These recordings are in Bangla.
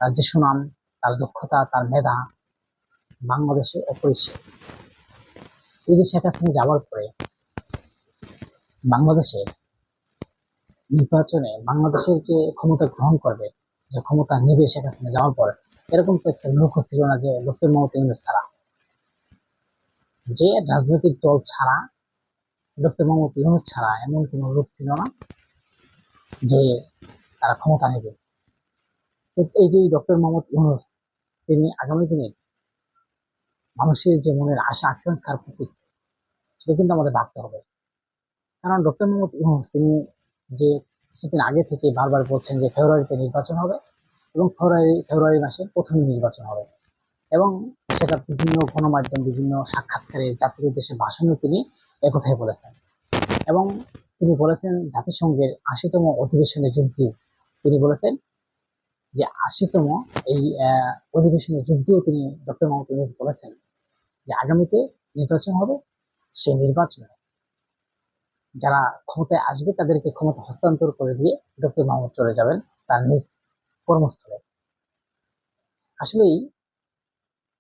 তার যে সুনাম, তার দক্ষতা, তার মেধা বাংলাদেশে অপরিসীম। এই যে শেখ হাসিনা যাওয়ার পরে বাংলাদেশে নির্বাচনে বাংলাদেশের যে ক্ষমতা গ্রহণ করবে, যে ক্ষমতা নিবে শেখ হাসিনা যাওয়ার পর, এরকম তো একটা লক্ষ্য ছিল না যে ডক্টর মোহাম্মদ ইউনূস ছাড়া, যে রাজনৈতিক দল ছাড়া, ডক্টর মোহাম্মদ ইউনূস ছাড়া এমন কোনো লোক ছিল না যে তারা ক্ষমতা নেবে। তো এই যে ডক্টর মোহাম্মদ ইউনূস, তিনি আগামী দিনে মানুষের যে মনের আশা আকাঙ্ক্ষার প্রতীক, সেটা কিন্তু আমাদের ভাবতে হবে। কারণ ডক্টর মোহাম্মদ ইউনূস তিনি যে কিছুদিন আগে থেকে বারবার বলছেন যে ফেব্রুয়ারিতে নির্বাচন হবে এবং ফেব্রুয়ারি মাসের প্রথমে নির্বাচন হবে, এবং সেটা বিভিন্ন গণমাধ্যম, বিভিন্ন সাক্ষাৎকারে, জাতির উদ্দেশ্যে ভাষণে তিনি একথাই বলেছেন। এবং তিনি বলেছেন জাতিসংঘের ৮০তম অধিবেশনে যোগ দিয়ে তিনি বলেছেন যে ৮০তম এই অধিবেশনে যোগ দিয়েও তিনি, ডক্টর মোহাম্মদ ইউনূস বলেছেন যে আগামীতে নির্বাচন হবে, সেই নির্বাচনে যারা ক্ষমতায় আসবে তাদেরকে ক্ষমতা হস্তান্তর করে দিয়ে ডক্টর মোহাম্মদ চলে যাবেন তার নিজ কর্মস্থলে। আসলেই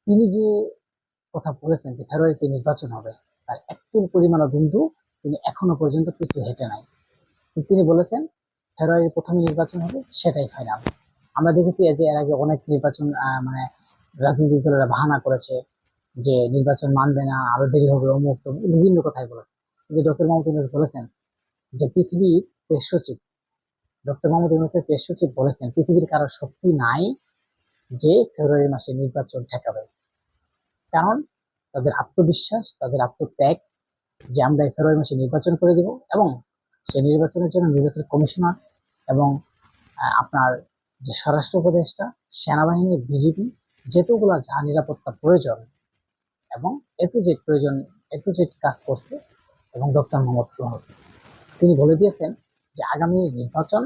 তিনি যে কথা বলেছেন যে ফেব্রুয়ারিতে নির্বাচন হবে, তার একচুল পরিমাণ বিন্দু তিনি এখনো পর্যন্ত কিছু হেঁটে নাই। তিনি বলেছেন ফেব্রুয়ারির প্রথমে নির্বাচন হবে, সেটাই ফাইনাল। আমরা দেখেছি যে এর আগে অনেক নির্বাচন মানে রাজনৈতিক দলেরা বাহানা করেছে যে নির্বাচন মানবে না, আরো দেরি হবে, অমুক বিভিন্ন কথাই বলেছে। কিন্তু ডক্টর মোহাম্মদ ইউনূস বলেছেন যে পৃথিবীর প্রেস সচিব, ডক্টর মোহাম্মদ ইউনূসের প্রেস সচিব বলেছেন পৃথিবীর কারো শক্তি নাই যে ফেব্রুয়ারি মাসে নির্বাচন ঠেকাবে। কারণ তাদের আত্মবিশ্বাস, তাদের আত্মত্যাগ, যে আমরা এই ফেব্রুয়ারি মাসে নির্বাচন করে দেব, এবং সেই নির্বাচনের জন্য নির্বাচন কমিশনার এবং আপনার যে স্বরাষ্ট্র উপদেষ্টা, সেনাবাহিনী, বিজেপি, যেতগুলা যা নিরাপত্তা প্রয়োজন এবং এ টু জেড কাজ করছে। এবং ডক্টর মোহাম্মদ ইউনূস তিনি বলে দিয়েছেন যে আগামী নির্বাচন,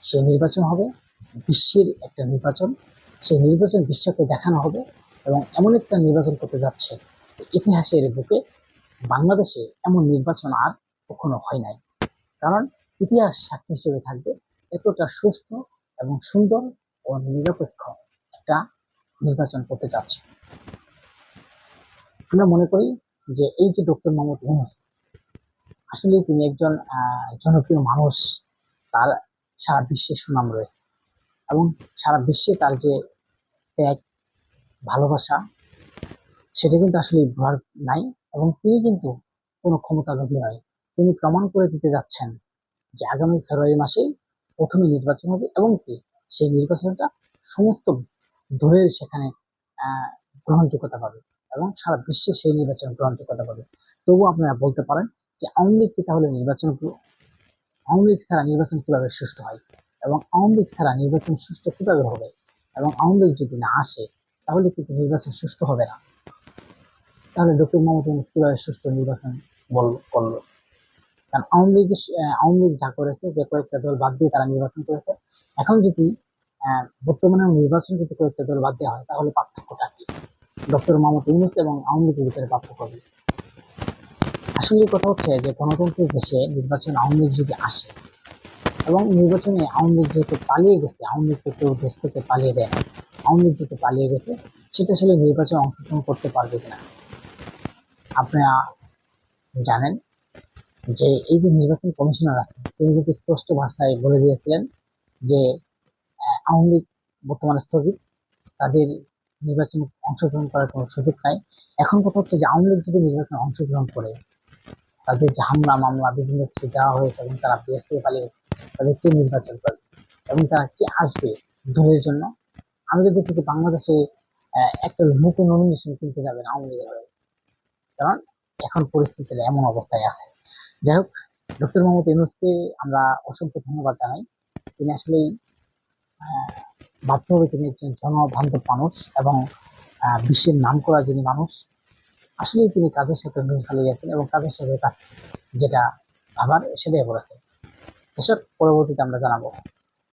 সেই নির্বাচন হবে বিশ্বের একটা নির্বাচন, সেই নির্বাচন বিশ্বকে দেখানো হবে, এবং এমন একটা নির্বাচন করতে যাচ্ছে যে ইতিহাসের বুকে বাংলাদেশে এমন নির্বাচন আর কখনো হয় নাই। কারণ ইতিহাস সাক্ষী হিসেবে থাকবে এতটা সুস্থ এবং সুন্দর ও নিরপেক্ষ একটা নির্বাচন করতে যাচ্ছে। আমরা মনে করি যে এই যে ডক্টর মোহাম্মদ ইউনূস, আসলে তিনি একজন জনপ্রিয় মানুষ, তার সারা বিশ্বে সুনাম রয়েছে, এবং সারা বিশ্বে তার যে ত্যাগ, ভালোবাসা, সেটা কিন্তু আসলে ভুলার নাই। এবং তিনি কিন্তু কোনো ক্ষমতালোভী নয়। তিনি প্রমাণ করে দিতে যাচ্ছেন যে আগামী ফেব্রুয়ারি মাসেই প্রথমে নির্বাচন হবে, এবং কি সেই নির্বাচনটা সমস্ত দলের সেখানে গ্রহণযোগ্যতা পাবে, এবং সারা বিশ্বে সেই নির্বাচন গ্রহণযোগ্যতা পাবে। তবু আপনারা বলতে পারেন যে আওয়ামী লীগ কি তাহলে আওয়ামী লীগ ছাড়া নির্বাচন কিভাবে সুষ্ঠু হয়, এবং আওয়ামী লীগ ছাড়া নির্বাচন সুষ্ঠু কিভাবে হবে, এবং আওয়ামী লীগ যদি না আসে তাহলে কিন্তু নির্বাচন সুষ্ঠু হবে না। তাহলে ডক্টর মোহাম্মদ ইউনূস কিভাবে সুষ্ঠু নির্বাচন করলো? কারণ আওয়ামী লীগ যা করেছে, যে কয়েকটা দল বাদ দিয়ে তারা নির্বাচন করেছে, এখন যদি বর্তমানে নির্বাচন যদি কয়েকটা দল বাদ দেওয়া হয়, তাহলে পার্থক্যটা কি? ডক্টর মোহাম্মদ ইউনূস এবং আওয়ামী লীগের ভিতরে পার্থক্য কি? আসলে কথা হচ্ছে যে গণতন্ত্রের দেশে নির্বাচন আওয়ামী লীগ যদি আসে, এবং নির্বাচনে আওয়ামী লীগ যেহেতু পালিয়ে গেছে, আওয়ামী লীগকে কেউ দেশ থেকে পালিয়ে দেয় না, আওয়ামী লীগ যেহেতু পালিয়ে গেছে, সেটা আসলে নির্বাচনে অংশগ্রহণ করতে পারবে কিনা। আপনারা জানেন যে এই যে নির্বাচন কমিশনার আছে, তিনি কিন্তু স্পষ্ট ভাষায় বলে দিয়েছিলেন যে আওয়ামী লীগ বর্তমানে স্থগিত, তাদের নির্বাচনে অংশগ্রহণ করার কোনো সুযোগ নাই। এখন কথা হচ্ছে যে আওয়ামী লীগ যদি নির্বাচনে অংশগ্রহণ করে, তাদের যে হামলা মামলা বিভিন্ন কিছু দেওয়া হয়েছে এবং তারা দেশ থেকে পালিয়ে গেছে, তাদের কে নির্বাচন করবে এবং তারা কি আসবে দলের জন্য? আমি তো দেখি যে বাংলাদেশে একটা লোক নমিনেশন কিনতে যাবে না আওয়ামী লীগের, কারণ এখন পরিস্থিতিটা এমন অবস্থায় আছে। যাই হোক, ডক্টর মোহাম্মদ ইউনূসকে আমরা অসংখ্য ধন্যবাদ জানাই। তিনি আসলেই ভাবতে হবে তিনি একজন জনবান্ধব মানুষ, এবং বিশ্বের নাম করা যিনি মানুষ। আসলেই তিনি কাজের সাথে মিল ফেলে গেছেন, এবং কাজের সাথে কাজ যেটা ভাবার সেটাই বলেছেন। এসব পরবর্তীতে আমরা জানাবো।